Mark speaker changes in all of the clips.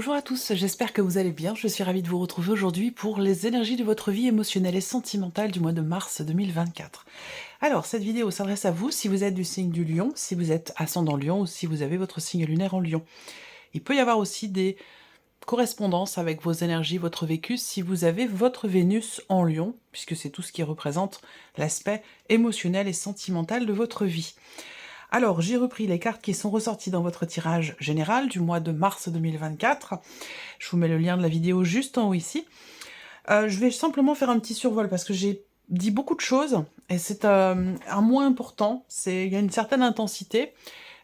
Speaker 1: Bonjour à tous, j'espère que vous allez bien. Je suis ravie de vous retrouver aujourd'hui pour les énergies de votre vie émotionnelle et sentimentale du mois de mars 2024. Alors, cette vidéo s'adresse à vous si vous êtes du signe du Lion, si vous êtes ascendant Lion ou si vous avez votre signe lunaire en Lion. Il peut y avoir aussi des correspondances avec vos énergies, votre vécu, si vous avez votre Vénus en Lion, puisque c'est tout ce qui représente l'aspect émotionnel et sentimental de votre vie. Alors, j'ai repris les cartes qui sont ressorties dans votre tirage général du mois de mars 2024. Je vous mets le lien de la vidéo juste en haut ici. Je vais simplement faire un petit survol parce que j'ai dit beaucoup de choses et c'est un mois important. Il y a une certaine intensité.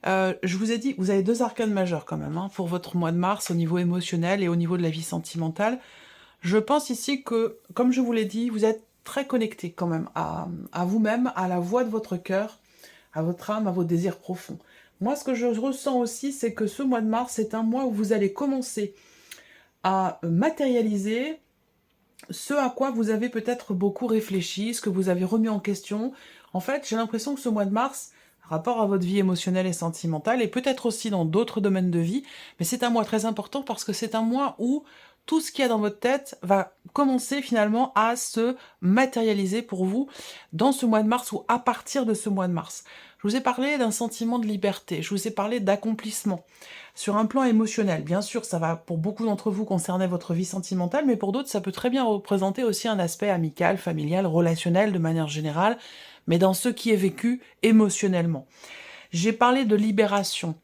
Speaker 1: Je vous ai dit, vous avez deux arcanes majeures quand même pour votre mois de mars au niveau émotionnel et au niveau de la vie sentimentale. Je pense ici que, comme je vous l'ai dit, vous êtes très connecté quand même à vous-même, à la voix de votre cœur, à votre âme, à vos désirs profonds. Moi, ce que je ressens aussi, c'est que ce mois de mars est un mois où vous allez commencer à matérialiser ce à quoi vous avez peut-être beaucoup réfléchi, ce que vous avez remis en question. En fait, j'ai l'impression que ce mois de mars, rapport à votre vie émotionnelle et sentimentale, et peut-être aussi dans d'autres domaines de vie, mais c'est un mois très important parce que c'est un mois où tout ce qu'il y a dans votre tête va commencer finalement à se matérialiser pour vous dans ce mois de mars ou à partir de ce mois de mars. Je vous ai parlé d'un sentiment de liberté, je vous ai parlé d'accomplissement. Sur un plan émotionnel, bien sûr, ça va pour beaucoup d'entre vous concerner votre vie sentimentale, mais pour d'autres, ça peut très bien représenter aussi un aspect amical, familial, relationnel de manière générale, mais dans ce qui est vécu émotionnellement. J'ai parlé de libération,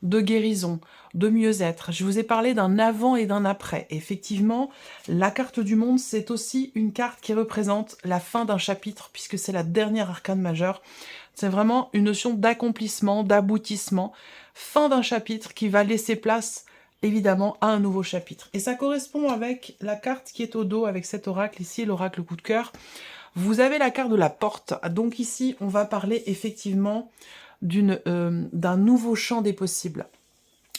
Speaker 1: de guérison, de mieux-être. Je vous ai parlé d'un avant et d'un après. Effectivement, la carte du monde, c'est aussi une carte qui représente la fin d'un chapitre, puisque c'est la dernière arcane majeure. C'est vraiment une notion d'accomplissement, d'aboutissement, fin d'un chapitre qui va laisser place, évidemment, à un nouveau chapitre. Et ça correspond avec la carte qui est au dos, avec cet oracle ici, l'oracle coup de cœur. Vous avez la carte de la porte. Donc ici, on va parler effectivement d'un nouveau champ des possibles,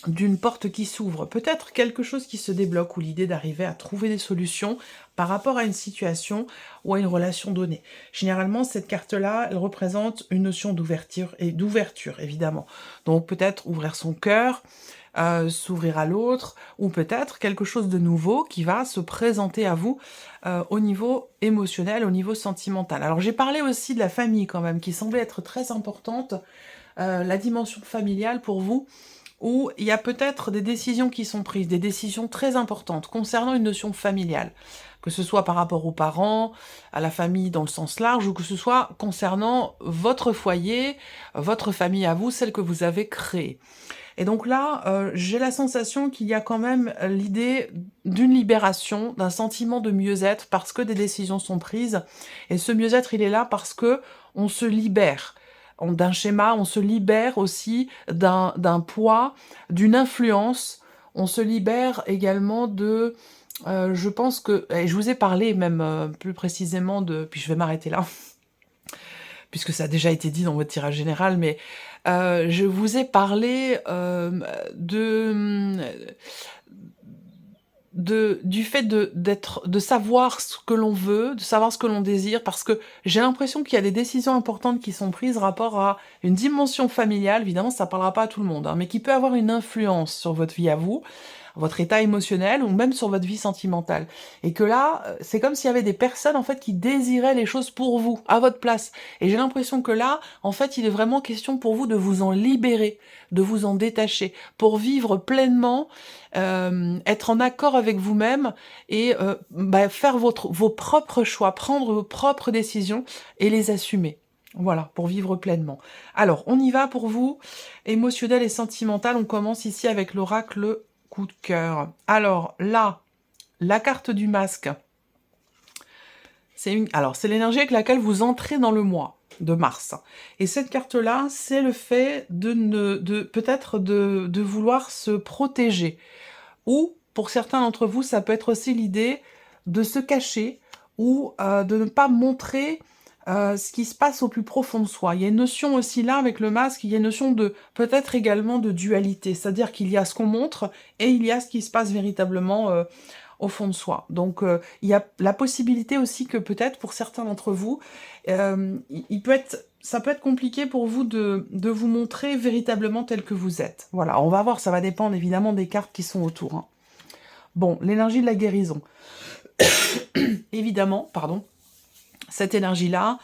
Speaker 1: d'une porte qui s'ouvre, peut-être quelque chose qui se débloque ou l'idée d'arriver à trouver des solutions par rapport à une situation ou à une relation donnée. Généralement, cette carte-là, elle représente une notion d'ouverture, évidemment. Donc peut-être ouvrir son cœur, s'ouvrir à l'autre, ou peut-être quelque chose de nouveau qui va se présenter à vous au niveau émotionnel, au niveau sentimental. Alors j'ai parlé aussi de la famille quand même, qui semblait être très importante, la dimension familiale pour vous, où il y a peut-être des décisions qui sont prises, des décisions très importantes concernant une notion familiale, que ce soit par rapport aux parents, à la famille dans le sens large, ou que ce soit concernant votre foyer, votre famille à vous, celle que vous avez créée. Et donc là, j'ai la sensation qu'il y a quand même l'idée d'une libération, d'un sentiment de mieux-être, parce que des décisions sont prises, et ce mieux-être, il est là parce que on se libère d'un schéma, on se libère aussi d'un poids, d'une influence, on se libère également de... je pense que... Et je vous ai parlé même plus précisément de... Puis je vais m'arrêter là, puisque ça a déjà été dit dans votre tirage général, mais je vous ai parlé du fait de savoir ce que l'on veut, de savoir ce que l'on désire, parce que j'ai l'impression qu'il y a des décisions importantes qui sont prises rapport à une dimension familiale, évidemment ça parlera pas à tout le monde, mais qui peut avoir une influence sur votre vie à vous, votre état émotionnel, ou même sur votre vie sentimentale. Et que là, c'est comme s'il y avait des personnes en fait qui désiraient les choses pour vous, à votre place. Et j'ai l'impression que là, en fait, il est vraiment question pour vous de vous en libérer, de vous en détacher, pour vivre pleinement, être en accord avec vous-même et faire vos propres choix, prendre vos propres décisions et les assumer. Voilà, pour vivre pleinement. Alors, on y va pour vous, émotionnel et sentimental. On commence ici avec l'oracle coup de cœur. Alors là, la carte du masque, c'est l'énergie avec laquelle vous entrez dans le mois de mars. Et cette carte-là, c'est le fait peut-être de vouloir se protéger. Ou, pour certains d'entre vous, ça peut être aussi l'idée de se cacher ou de ne pas montrer ce qui se passe au plus profond de soi. Il y a une notion aussi là, avec le masque, il y a une notion de, peut-être également de dualité, c'est-à-dire qu'il y a ce qu'on montre et il y a ce qui se passe véritablement au fond de soi. Donc il y a la possibilité aussi que peut-être pour certains d'entre vous, ça peut être compliqué pour vous de vous montrer véritablement tel que vous êtes. Voilà, on va voir, ça va dépendre évidemment des cartes qui sont autour. Bon, l'énergie de la guérison. Évidemment, pardon, cette énergie-là,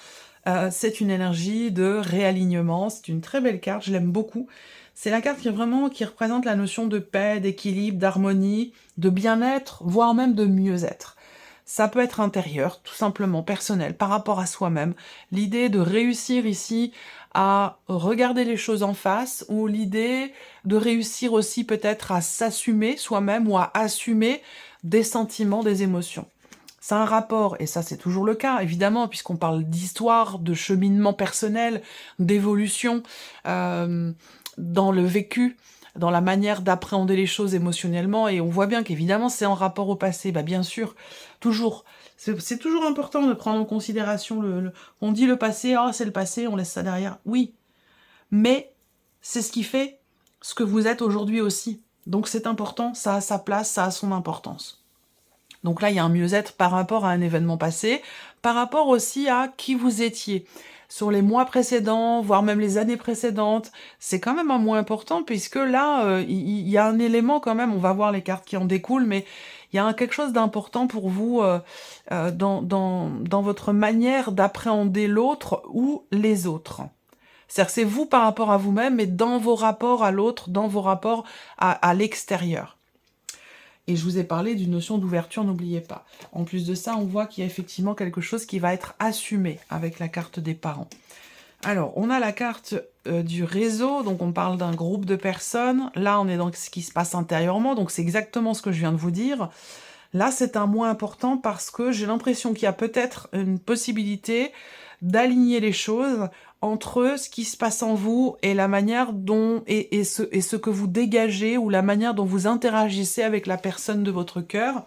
Speaker 1: c'est une énergie de réalignement, c'est une très belle carte, je l'aime beaucoup. C'est la carte qui représente la notion de paix, d'équilibre, d'harmonie, de bien-être, voire même de mieux-être. Ça peut être intérieur, tout simplement, personnel, par rapport à soi-même. L'idée de réussir ici à regarder les choses en face, ou l'idée de réussir aussi peut-être à s'assumer soi-même ou à assumer des sentiments, des émotions. C'est un rapport, et ça c'est toujours le cas, évidemment, puisqu'on parle d'histoire, de cheminement personnel, d'évolution, dans le vécu, dans la manière d'appréhender les choses émotionnellement, et on voit bien qu'évidemment c'est en rapport au passé, bah bien sûr, toujours. C'est toujours important de prendre en considération on dit le passé, oh c'est le passé, on laisse ça derrière. Oui, mais c'est ce qui fait ce que vous êtes aujourd'hui aussi. Donc c'est important, ça a sa place, ça a son importance. Donc là, il y a un mieux-être par rapport à un événement passé, par rapport aussi à qui vous étiez. Sur les mois précédents, voire même les années précédentes, c'est quand même un mois important, puisque là, il y a un élément quand même, on va voir les cartes qui en découlent, mais il y a quelque chose d'important pour vous dans votre manière d'appréhender l'autre ou les autres. C'est-à-dire que c'est vous par rapport à vous-même, mais dans vos rapports à l'autre, dans vos rapports à l'extérieur. Et je vous ai parlé d'une notion d'ouverture, n'oubliez pas. En plus de ça, on voit qu'il y a effectivement quelque chose qui va être assumé avec la carte des parents. Alors, on a la carte du réseau, donc on parle d'un groupe de personnes. Là, on est dans ce qui se passe intérieurement, donc c'est exactement ce que je viens de vous dire. Là, c'est un mois important parce que j'ai l'impression qu'il y a peut-être une possibilité d'aligner les choses entre ce qui se passe en vous et la manière dont et ce que vous dégagez, ou la manière dont vous interagissez avec la personne de votre cœur,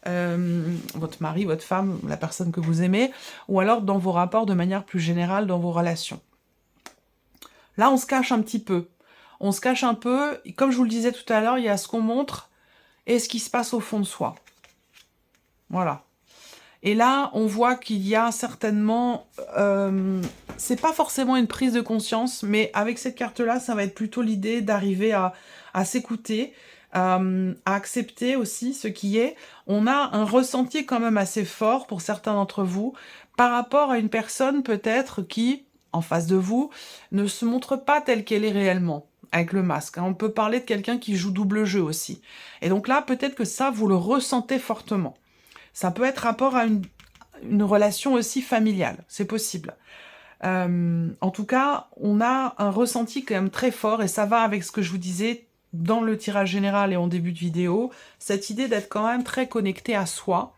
Speaker 1: votre mari, votre femme, la personne que vous aimez, ou alors dans vos rapports de manière plus générale, dans vos relations. Là, on se cache un petit peu. On se cache un peu, comme je vous le disais tout à l'heure, il y a ce qu'on montre et ce qui se passe au fond de soi. Voilà. Et là, on voit qu'il y a certainement... c'est pas forcément une prise de conscience, mais avec cette carte-là, ça va être plutôt l'idée d'arriver à s'écouter, à accepter aussi ce qui est. On a un ressenti quand même assez fort pour certains d'entre vous par rapport à une personne peut-être qui, en face de vous, ne se montre pas telle qu'elle est réellement, avec le masque. On peut parler de quelqu'un qui joue double jeu aussi. Et donc là, peut-être que ça, vous le ressentez fortement. Ça peut être rapport à une relation aussi familiale, c'est possible. En tout cas, on a un ressenti quand même très fort, et ça va avec ce que je vous disais dans le tirage général et en début de vidéo, cette idée d'être quand même très connecté à soi,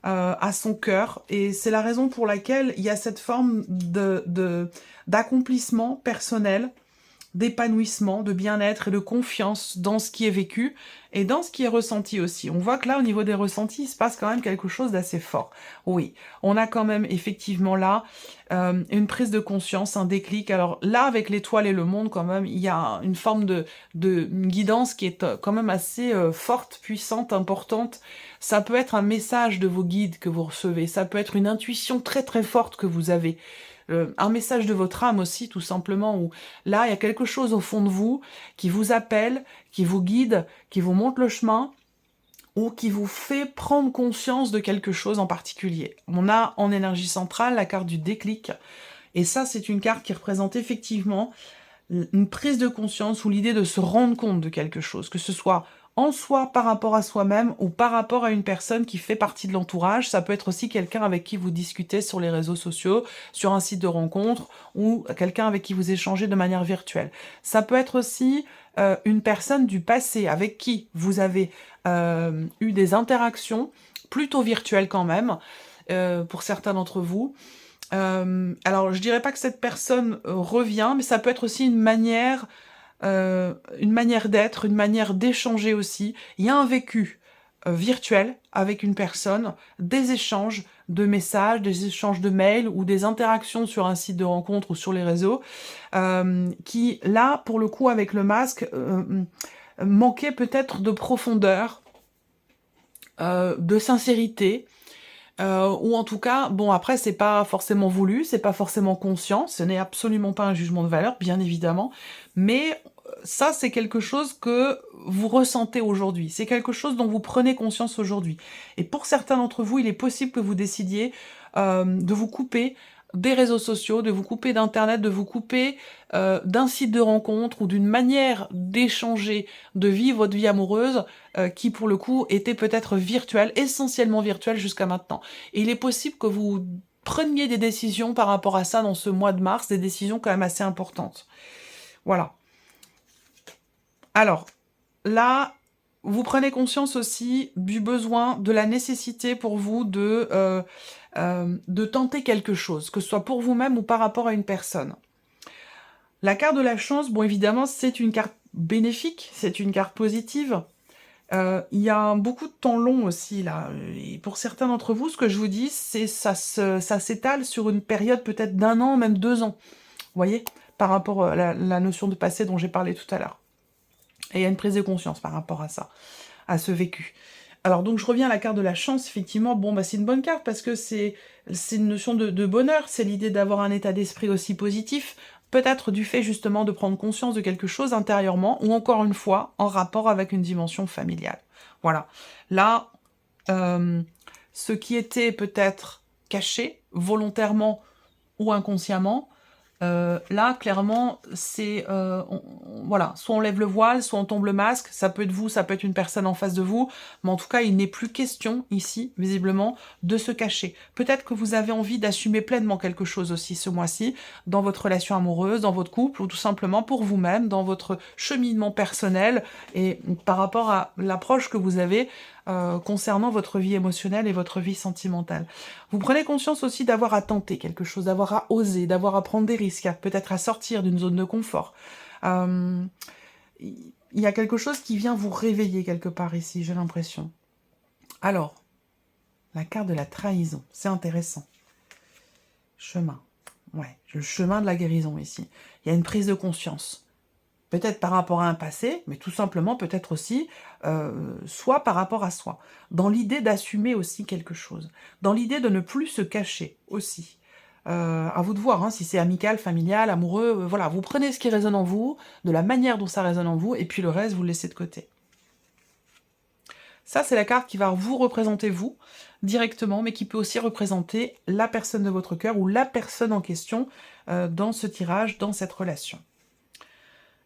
Speaker 1: à son cœur, et c'est la raison pour laquelle il y a cette forme d'accomplissement personnel, d'épanouissement, de bien-être et de confiance dans ce qui est vécu et dans ce qui est ressenti aussi. On voit que là, au niveau des ressentis, il se passe quand même quelque chose d'assez fort. Oui, on a quand même effectivement là une prise de conscience, un déclic. Alors là, avec l'étoile et le monde, quand même, il y a une forme une guidance qui est quand même assez forte, puissante, importante. Ça peut être un message de vos guides que vous recevez, ça peut être une intuition très très forte que vous avez. Un message de votre âme aussi, tout simplement, où là, il y a quelque chose au fond de vous qui vous appelle, qui vous guide, qui vous montre le chemin, ou qui vous fait prendre conscience de quelque chose en particulier. On a en énergie centrale la carte du déclic, et ça, c'est une carte qui représente effectivement une prise de conscience ou l'idée de se rendre compte de quelque chose, que ce soit en soi par rapport à soi-même ou par rapport à une personne qui fait partie de l'entourage. Ça peut être aussi quelqu'un avec qui vous discutez sur les réseaux sociaux, sur un site de rencontre, ou quelqu'un avec qui vous échangez de manière virtuelle. Ça peut être aussi une personne du passé avec qui vous avez eu des interactions, plutôt virtuelles quand même, pour certains d'entre vous. Alors, je dirais pas que cette personne revient, mais ça peut être aussi une manière d'être, une manière d'échanger aussi. Il y a un vécu virtuel avec une personne, des échanges de messages, des échanges de mails ou des interactions sur un site de rencontre ou sur les réseaux, qui, là, pour le coup, avec le masque, manquait peut-être de profondeur, de sincérité, ou en tout cas, bon, après, c'est pas forcément voulu, c'est pas forcément conscient, ce n'est absolument pas un jugement de valeur, bien évidemment, mais ça, c'est quelque chose que vous ressentez aujourd'hui. C'est quelque chose dont vous prenez conscience aujourd'hui. Et pour certains d'entre vous, il est possible que vous décidiez de vous couper des réseaux sociaux, de vous couper d'Internet, de vous couper d'un site de rencontre ou d'une manière d'échanger, de vivre votre vie amoureuse qui, pour le coup, était peut-être virtuelle, essentiellement virtuelle jusqu'à maintenant. Et il est possible que vous preniez des décisions par rapport à ça dans ce mois de mars, des décisions quand même assez importantes. Voilà. Alors, là, vous prenez conscience aussi du besoin, de la nécessité pour vous de tenter quelque chose, que ce soit pour vous-même ou par rapport à une personne. La carte de la chance, bon, évidemment, c'est une carte bénéfique, c'est une carte positive. Il y a beaucoup de temps long aussi, là. Et pour certains d'entre vous, ce que je vous dis, c'est ça s'étale sur une période peut-être d'1 an, même 2 ans. Vous voyez, par rapport à la notion de passé dont j'ai parlé tout à l'heure. Et il y a une prise de conscience par rapport à ça, à ce vécu. Alors donc je reviens à la carte de la chance, effectivement, bon bah c'est une bonne carte parce que c'est une notion de bonheur, c'est l'idée d'avoir un état d'esprit aussi positif, peut-être du fait justement de prendre conscience de quelque chose intérieurement, ou encore une fois, en rapport avec une dimension familiale. Voilà. Là, ce qui était peut-être caché, volontairement ou inconsciemment, là, clairement, c'est... voilà, soit on lève le voile, soit on tombe le masque, ça peut être vous, ça peut être une personne en face de vous, mais en tout cas, il n'est plus question, ici, visiblement, de se cacher. Peut-être que vous avez envie d'assumer pleinement quelque chose aussi ce mois-ci, dans votre relation amoureuse, dans votre couple, ou tout simplement pour vous-même, dans votre cheminement personnel, et par rapport à l'approche que vous avez concernant votre vie émotionnelle et votre vie sentimentale. Vous prenez conscience aussi d'avoir à tenter quelque chose, d'avoir à oser, d'avoir à prendre des risques, peut-être à sortir d'une zone de confort. Il y a quelque chose qui vient vous réveiller quelque part ici, j'ai l'impression. Alors, la carte de la trahison, c'est intéressant. Chemin. Ouais, le chemin de la guérison ici. Il y a une prise de conscience. Peut-être par rapport à un passé, mais tout simplement peut-être aussi soit par rapport à soi. Dans l'idée d'assumer aussi quelque chose. Dans l'idée de ne plus se cacher aussi. À vous de voir, hein, si c'est amical, familial, amoureux, voilà. Vous prenez ce qui résonne en vous, de la manière dont ça résonne en vous, et puis le reste, vous le laissez de côté. Ça, c'est la carte qui va vous représenter vous, directement, mais qui peut aussi représenter la personne de votre cœur ou la personne en question dans ce tirage, dans cette relation.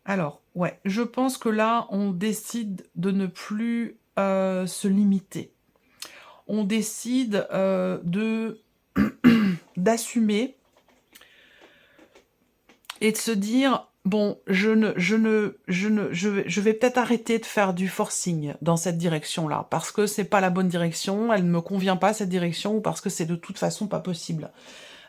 Speaker 1: Alors, ouais, je pense que là, on décide de ne plus se limiter. On décide d'assumer et de se dire, bon, je vais peut-être arrêter de faire du forcing dans cette direction-là, parce que c'est pas la bonne direction, elle ne me convient pas, cette direction, ou parce que c'est de toute façon pas possible.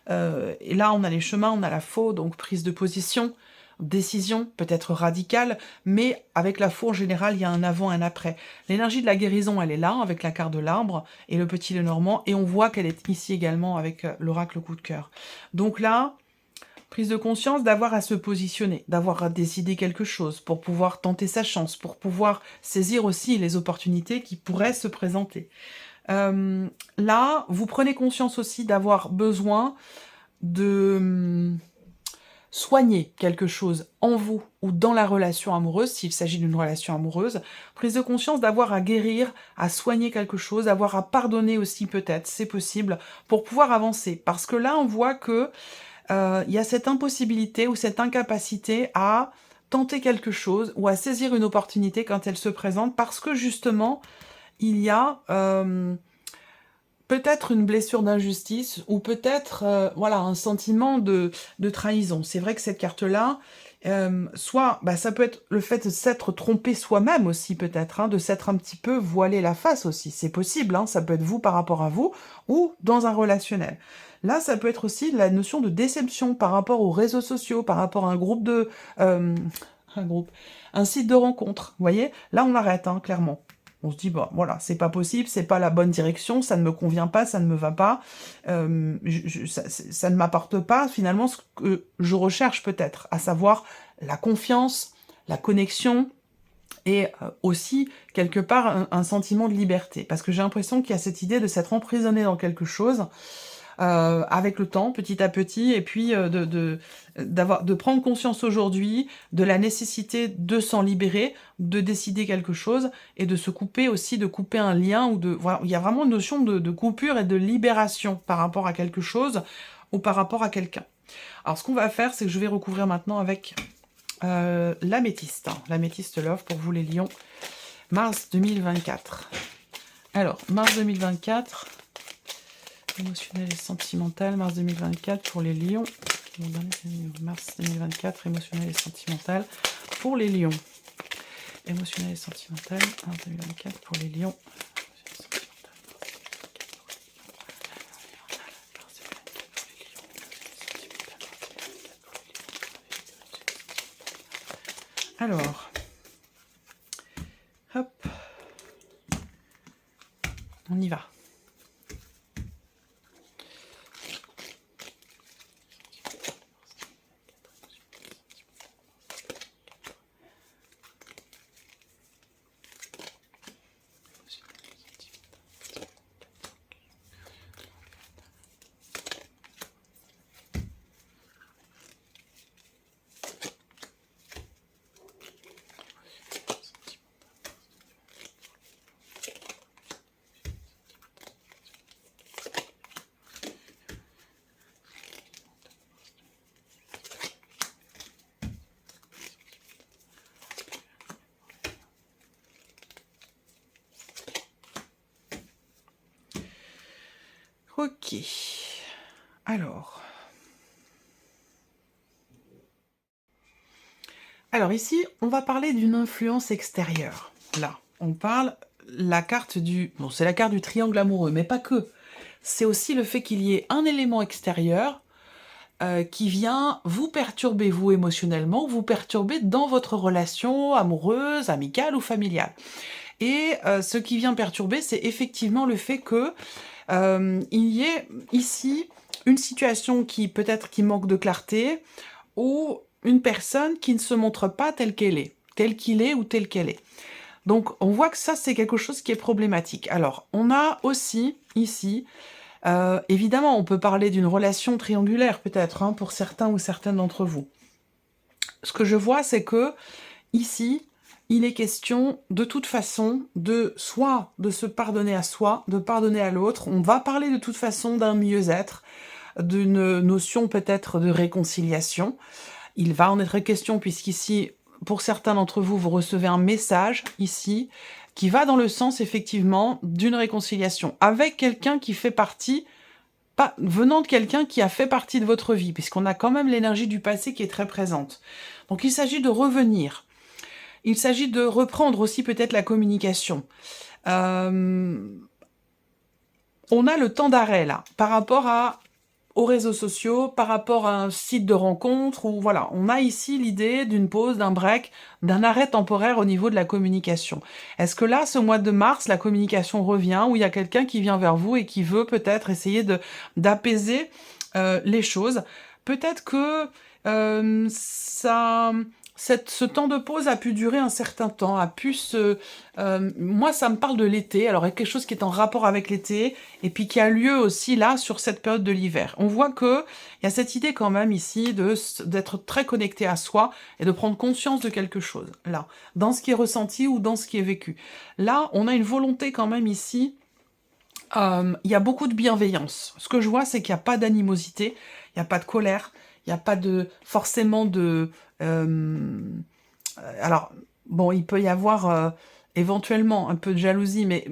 Speaker 1: Et là, on a les chemins, on a la faux, donc prise de position, décision, peut-être radicale, mais avec la faux, en général, il y a un avant et un après. L'énergie de la guérison, elle est là, avec la carte de l'arbre et le petit Lenormand, et on voit qu'elle est ici également avec l'oracle coup de cœur. Donc là, prise de conscience d'avoir à se positionner, d'avoir à décider quelque chose pour pouvoir tenter sa chance, pour pouvoir saisir aussi les opportunités qui pourraient se présenter. Là, vous prenez conscience aussi d'avoir besoin de soigner quelque chose en vous ou dans la relation amoureuse, s'il s'agit d'une relation amoureuse, prise de conscience d'avoir à guérir, à soigner quelque chose, d'avoir à pardonner aussi peut-être, c'est possible, pour pouvoir avancer. Parce que là, on voit que il y a cette impossibilité ou cette incapacité à tenter quelque chose ou à saisir une opportunité quand elle se présente, parce que justement, il y a peut-être une blessure d'injustice ou peut-être voilà, un sentiment de trahison. C'est vrai que cette carte-là, soit ça peut être le fait de s'être trompé soi-même aussi peut-être, hein, de s'être un petit peu voilé la face aussi. C'est possible, hein, ça peut être vous par rapport à vous ou dans un relationnel. Là, ça peut être aussi la notion de déception par rapport aux réseaux sociaux, par rapport à un groupe de... un site de rencontre, vous voyez. Là, on arrête, hein, clairement. On se dit, bon, voilà, c'est pas possible, c'est pas la bonne direction, ça ne me convient pas, ça ne me va pas, ça ne m'apporte pas, finalement, ce que je recherche peut-être, à savoir la confiance, la connexion, et aussi, quelque part, un sentiment de liberté. Parce que j'ai l'impression qu'il y a cette idée de s'être emprisonné dans quelque chose, avec le temps, petit à petit, et puis de prendre conscience aujourd'hui de la nécessité de s'en libérer, de décider quelque chose, et de se couper aussi, de couper un lien, ou de voilà, il y a vraiment une notion de coupure et de libération par rapport à quelque chose, ou par rapport à quelqu'un. Alors ce qu'on va faire, c'est que je vais recouvrir maintenant avec l'améthyste, hein, l'améthyste Love pour vous les lions, mars 2024. Alors, mars 2024, émotionnel et sentimental, mars 2024 pour les lions. Mars 2024, émotionnel et sentimental pour les lions. Émotionnel et sentimental, mars 2024 pour les lions. Alors, hop, on y va. Ok. Alors ici, on va parler d'une influence extérieure. Là, on parle la carte du... Bon, c'est la carte du triangle amoureux, mais pas que. C'est aussi le fait qu'il y ait un élément extérieur qui vient vous perturber, vous, émotionnellement, vous perturber dans votre relation amoureuse, amicale ou familiale. Et ce qui vient perturber, c'est effectivement le fait que il y ait ici une situation qui peut-être qui manque de clarté, ou une personne qui ne se montre pas telle qu'elle est, tel qu'il est ou telle qu'elle est. Donc on voit que ça, c'est quelque chose qui est problématique. Alors, on a aussi ici, évidemment, on peut parler d'une relation triangulaire peut-être, hein, pour certains ou certaines d'entre vous. Ce que je vois, c'est que ici, il est question de toute façon soit de se pardonner à soi, de pardonner à l'autre. On va parler de toute façon d'un mieux-être, d'une notion peut-être de réconciliation. Il va en être question puisqu'ici, pour certains d'entre vous, vous recevez un message ici qui va dans le sens effectivement d'une réconciliation avec quelqu'un qui fait partie, pas venant de quelqu'un qui a fait partie de votre vie, puisqu'on a quand même l'énergie du passé qui est très présente. Donc il s'agit de revenir. Il s'agit de reprendre aussi peut-être la communication. On a le temps d'arrêt là, par rapport aux réseaux sociaux, par rapport à un site de rencontre, ou voilà, on a ici l'idée d'une pause, d'un break, d'un arrêt temporaire au niveau de la communication. Est-ce que là, ce mois de mars, la communication revient, où il y a quelqu'un qui vient vers vous et qui veut peut-être essayer d'apaiser les choses? Peut-être que ce temps de pause a pu durer un certain temps, moi, ça me parle de l'été, alors il y a quelque chose qui est en rapport avec l'été, et puis qui a lieu aussi là, sur cette période de l'hiver. On voit que il y a cette idée quand même ici d'être très connecté à soi, et de prendre conscience de quelque chose, là, dans ce qui est ressenti ou dans ce qui est vécu. Là, on a une volonté quand même ici, il y a beaucoup de bienveillance. Ce que je vois, c'est qu'il n'y a pas d'animosité, il n'y a pas de colère, il n'y a pas forcément de... alors, bon, il peut y avoir éventuellement un peu de jalousie, mais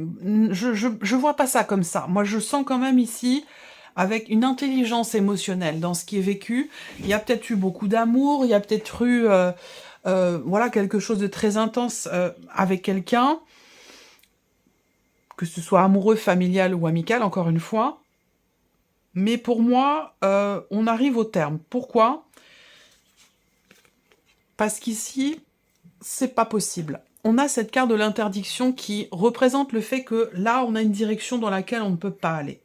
Speaker 1: je vois pas ça comme ça. Moi, je sens quand même ici, avec une intelligence émotionnelle dans ce qui est vécu. Il y a peut-être eu beaucoup d'amour, il y a peut-être eu voilà, quelque chose de très intense avec quelqu'un, que ce soit amoureux, familial ou amical, encore une fois. Mais pour moi, on arrive au terme. Pourquoi ? Parce qu'ici, c'est pas possible. On a cette carte de l'interdiction qui représente le fait que là, on a une direction dans laquelle on ne peut pas aller.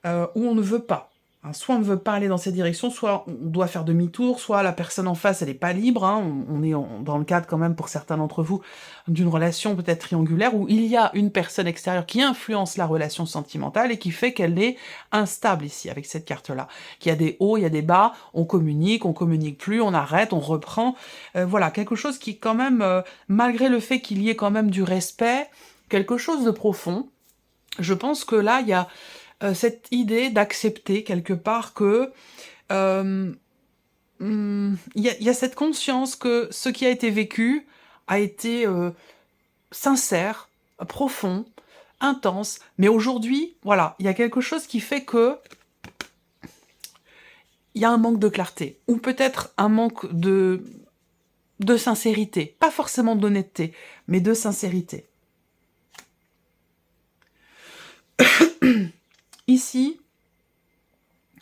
Speaker 1: Ou on ne veut pas. Hein, soit on ne veut pas aller dans cette direction, soit on doit faire demi-tour, soit la personne en face, elle n'est pas libre. Hein, on est dans le cadre quand même, pour certains d'entre vous, d'une relation peut-être triangulaire, où il y a une personne extérieure qui influence la relation sentimentale et qui fait qu'elle est instable ici, avec cette carte-là. Qu'il y a des hauts, il y a des bas, on communique plus, on arrête, on reprend. Voilà, quelque chose qui quand même, malgré le fait qu'il y ait quand même du respect, quelque chose de profond. Je pense que là, il y a cette idée d'accepter quelque part que il y a cette conscience que ce qui a été vécu a été sincère, profond, intense, mais aujourd'hui, voilà, il y a quelque chose qui fait que il y a un manque de clarté, ou peut-être un manque de sincérité, pas forcément d'honnêteté, mais de sincérité. Ici,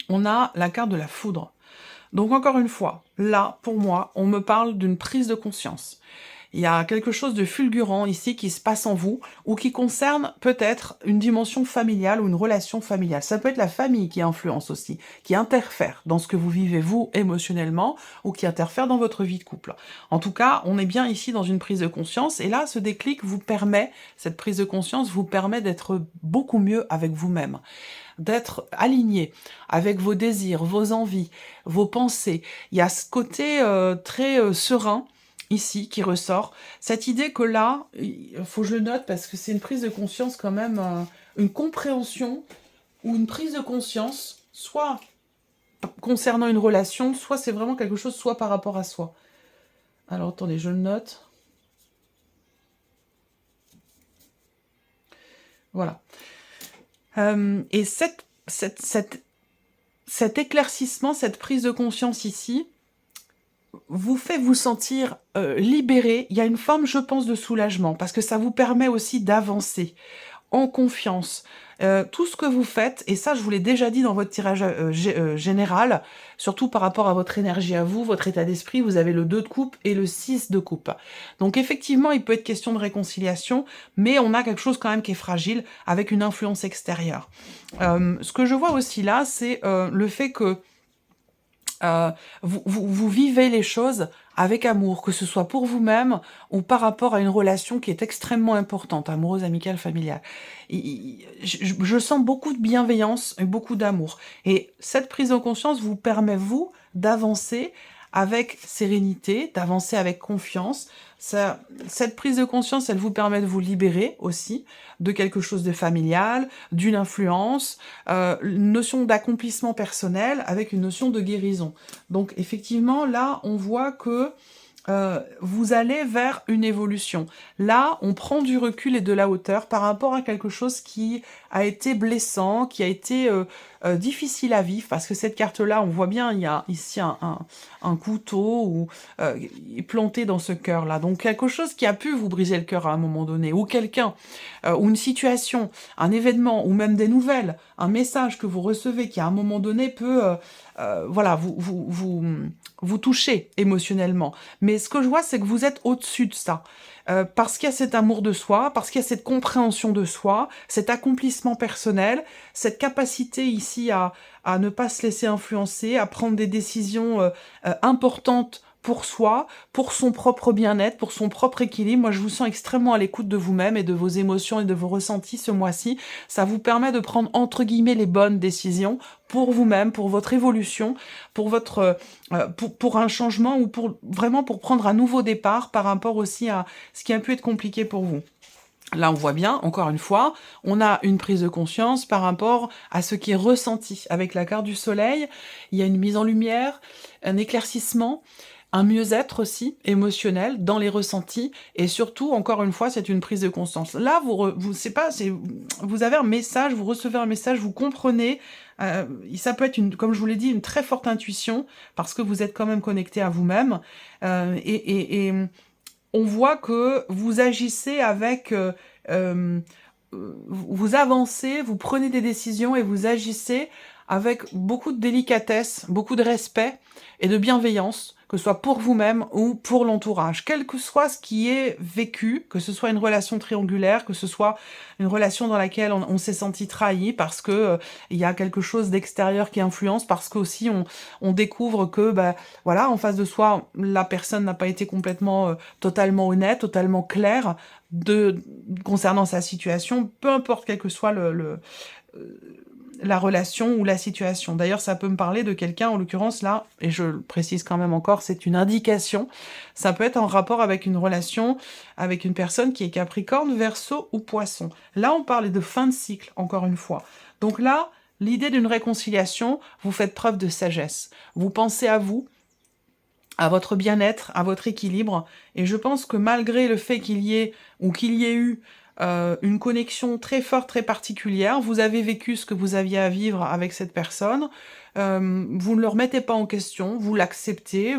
Speaker 1: on a la carte de la foudre. Donc encore une fois, là, pour moi, on me parle d'une prise de conscience. Il y a quelque chose de fulgurant ici qui se passe en vous, ou qui concerne peut-être une dimension familiale ou une relation familiale. Ça peut être la famille qui influence aussi, qui interfère dans ce que vous vivez vous émotionnellement, ou qui interfère dans votre vie de couple. En tout cas, on est bien ici dans une prise de conscience, et là, ce déclic vous permet, cette prise de conscience vous permet d'être beaucoup mieux avec vous-même, d'être aligné avec vos désirs, vos envies, vos pensées. Il y a ce côté très serein ici qui ressort. Cette idée que là, il faut que je le note parce que c'est une prise de conscience quand même, une compréhension ou une prise de conscience, soit concernant une relation, soit c'est vraiment quelque chose, soit par rapport à soi. Alors attendez, je le note. Voilà. Et cet éclaircissement, cette prise de conscience ici, vous fait vous sentir libéré. Il y a une forme, je pense, de soulagement, parce que ça vous permet aussi d'avancer en confiance. Tout ce que vous faites, et ça je vous l'ai déjà dit dans votre tirage général, surtout par rapport à votre énergie à vous, votre état d'esprit, vous avez le 2 de coupe et le 6 de coupe. Donc effectivement, il peut être question de réconciliation, mais on a quelque chose quand même qui est fragile, avec une influence extérieure. Ce que je vois aussi là, c'est le fait que vous vivez les choses avec amour, que ce soit pour vous-même ou par rapport à une relation qui est extrêmement importante, amoureuse, amicale, familiale. Je sens beaucoup de bienveillance et beaucoup d'amour. Et cette prise de conscience vous permet, vous, d'avancer avec sérénité, d'avancer avec confiance. Cette prise de conscience, elle vous permet de vous libérer aussi de quelque chose de familial, d'une influence, une notion d'accomplissement personnel avec une notion de guérison. Donc effectivement, là, on voit que vous allez vers une évolution. Là, on prend du recul et de la hauteur par rapport à quelque chose qui a été blessant, qui a été difficile à vivre, parce que cette carte-là, on voit bien, il y a ici un couteau ou, planté dans ce cœur-là. Donc quelque chose qui a pu vous briser le cœur à un moment donné, ou quelqu'un, ou une situation, un événement, ou même des nouvelles, un message que vous recevez qui à un moment donné peut voilà, vous toucher émotionnellement. Mais ce que je vois, c'est que vous êtes au-dessus de ça. Parce qu'il y a cet amour de soi, parce qu'il y a cette compréhension de soi, cet accomplissement personnel, cette capacité ici à ne pas se laisser influencer, à prendre des décisions importantes pour soi, pour son propre bien-être, pour son propre équilibre. Moi, je vous sens extrêmement à l'écoute de vous-même et de vos émotions et de vos ressentis ce mois-ci. Ça vous permet de prendre, entre guillemets, les bonnes décisions pour vous-même, pour votre évolution, pour votre pour un changement, ou vraiment pour prendre un nouveau départ par rapport aussi à ce qui a pu être compliqué pour vous. Là, on voit bien, encore une fois, on a une prise de conscience par rapport à ce qui est ressenti. Avec la carte du soleil, il y a une mise en lumière, un éclaircissement, un mieux-être aussi émotionnel dans les ressentis, et surtout, encore une fois, c'est une prise de conscience. Là, vous avez un message, vous recevez un message, vous comprenez. Ça peut être, comme je vous l'ai dit, une très forte intuition, parce que vous êtes quand même connecté à vous-même, et on voit que vous agissez avec... vous avancez, vous prenez des décisions et vous agissez avec beaucoup de délicatesse, beaucoup de respect et de bienveillance, que ce soit pour vous-même ou pour l'entourage. Quel que soit ce qui est vécu, que ce soit une relation triangulaire, que ce soit une relation dans laquelle on s'est senti trahi parce que il y a quelque chose d'extérieur qui influence, parce qu'aussi on découvre que, bah, voilà, en face de soi, la personne n'a pas été complètement, totalement honnête, totalement claire concernant sa situation, peu importe quel que soit la relation ou la situation. D'ailleurs, ça peut me parler de quelqu'un, en l'occurrence là, et je le précise quand même encore, c'est une indication, ça peut être en rapport avec une relation, avec une personne qui est Capricorne, Verseau ou Poisson. Là, on parle de fin de cycle, encore une fois. Donc là, l'idée d'une réconciliation, vous faites preuve de sagesse. Vous pensez à vous, à votre bien-être, à votre équilibre, et je pense que malgré le fait qu'il y ait eu une connexion très forte, très particulière, vous avez vécu ce que vous aviez à vivre avec cette personne, vous ne le remettez pas en question, vous l'acceptez,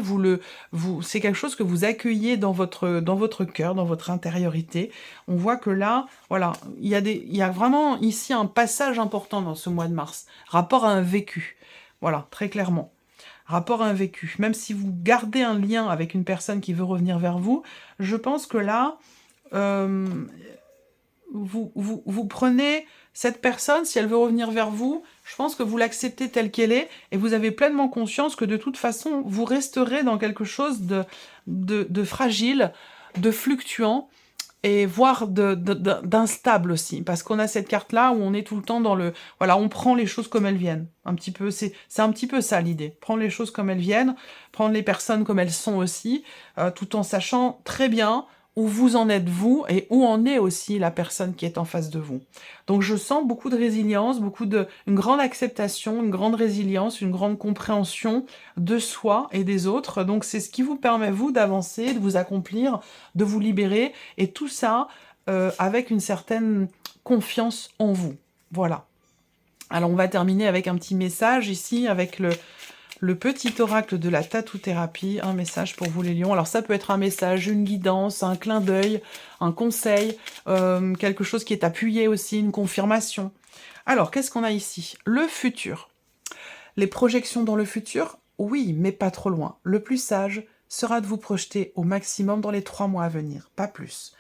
Speaker 1: c'est quelque chose que vous accueillez dans votre cœur, dans votre intériorité. On voit que là, voilà, il y a vraiment ici un passage important dans ce mois de mars, rapport à un vécu, voilà, très clairement. Rapport à un vécu. Même si vous gardez un lien avec une personne qui veut revenir vers vous, je pense que là, vous prenez cette personne, si elle veut revenir vers vous, je pense que vous l'acceptez telle qu'elle est, et vous avez pleinement conscience que de toute façon, vous resterez dans quelque chose de fragile, de fluctuant, et voire d'instable aussi, parce qu'on a cette carte-là où on est tout le temps dans le... Voilà, on prend les choses comme elles viennent, un petit peu, c'est un petit peu ça l'idée, prendre les choses comme elles viennent, prendre les personnes comme elles sont aussi, tout en sachant très bien où vous en êtes vous, et où en est aussi la personne qui est en face de vous. Donc je sens beaucoup de résilience, une grande acceptation, une grande résilience, une grande compréhension de soi et des autres. Donc c'est ce qui vous permet, vous, d'avancer, de vous accomplir, de vous libérer, et tout ça avec une certaine confiance en vous. Voilà. Alors on va terminer avec un petit message ici, avec le petit oracle de la tatou-thérapie, un message pour vous les lions. Alors ça peut être un message, une guidance, un clin d'œil, un conseil, quelque chose qui est appuyé aussi, une confirmation. Alors, qu'est-ce qu'on a ici? Le futur. Les projections dans le futur, oui, mais pas trop loin. Le plus sage sera de vous projeter au maximum dans les 3 mois à venir, pas plus.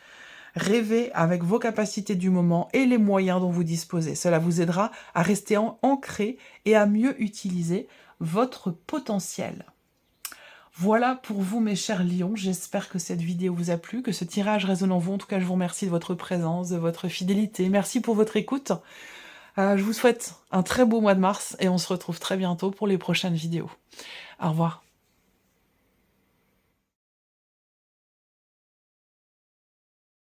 Speaker 1: Rêvez avec vos capacités du moment et les moyens dont vous disposez. Cela vous aidera à rester ancré et à mieux utiliser votre potentiel. Voilà pour vous, mes chers lions. J'espère que cette vidéo vous a plu, que ce tirage résonne en vous. En tout cas, je vous remercie de votre présence, de votre fidélité. Merci pour votre écoute. Je vous souhaite un très beau mois de mars et on se retrouve très bientôt pour les prochaines vidéos. Au revoir.